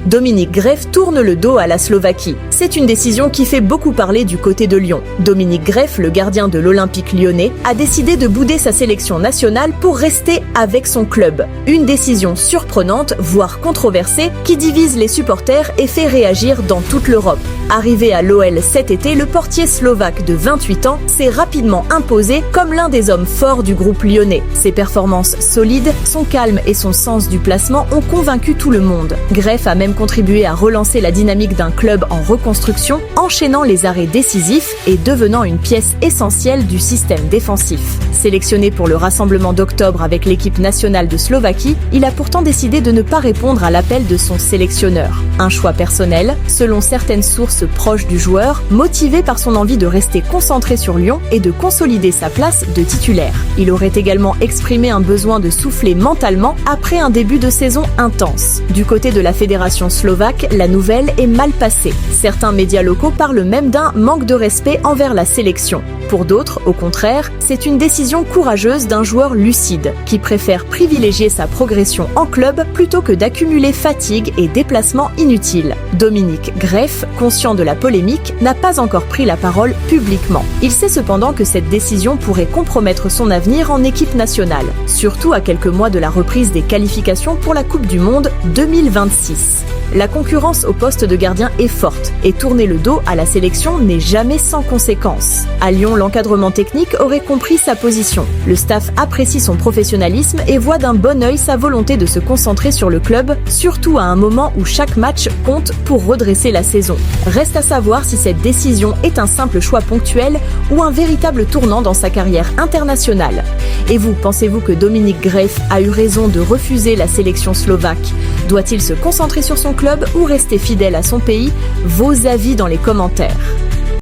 Dominik Gref tourne le dos à la Slovaquie. C'est une décision qui fait beaucoup parler du côté de Lyon. Dominik Gref, le gardien de l'Olympique lyonnais, a décidé de bouder sa sélection nationale pour rester avec son club. Une décision surprenante, voire controversée, qui divise les supporters et fait réagir dans toute l'Europe. Arrivé à l'OL cet été, le portier slovaque de 28 ans s'est rapidement imposé comme l'un des hommes forts du groupe lyonnais. Ses performances solides, son calme et son sens du placement ont convaincu tout le monde. Gref a même contribué à relancer la dynamique d'un club en reconstruction, enchaînant les arrêts décisifs et devenant une pièce essentielle du système défensif. Sélectionné pour le rassemblement d'octobre avec l'équipe nationale de Slovaquie, il a pourtant décidé de ne pas répondre à l'appel de son sélectionneur. Un choix personnel, selon certaines sources proches du joueur, motivé par son envie de rester concentré sur Lyon et de consolider sa place de titulaire. Il aurait également exprimé un besoin de souffler mentalement après un début de saison intense. Du côté de la fédération slovaque, la nouvelle est mal passée. Certains médias locaux parlent même d'un manque de respect envers la sélection. Pour d'autres, au contraire, c'est une décision courageuse d'un joueur lucide, qui préfère privilégier sa progression en club plutôt que d'accumuler fatigue et déplacements inutiles. Dominik Gref, conscient de la polémique, n'a pas encore pris la parole publiquement. Il sait cependant que cette décision pourrait compromettre son avenir en équipe nationale, surtout à quelques mois de la reprise des qualifications pour la Coupe du Monde 2026. La concurrence au poste de gardien est forte et tourner le dos à la sélection n'est jamais sans conséquences. À Lyon, l'encadrement technique aurait compris sa position. Le staff apprécie son professionnalisme et voit d'un bon œil sa volonté de se concentrer sur le club, surtout à un moment où chaque match compte pour redresser la saison. Reste à savoir si cette décision est un simple choix ponctuel ou un véritable tournant dans sa carrière internationale. Et vous, pensez-vous que Dominik Gref a eu raison de refuser la sélection slovaque? Doit-il se concentrer sur son club ou rester fidèle à son pays? Vos avis dans les commentaires.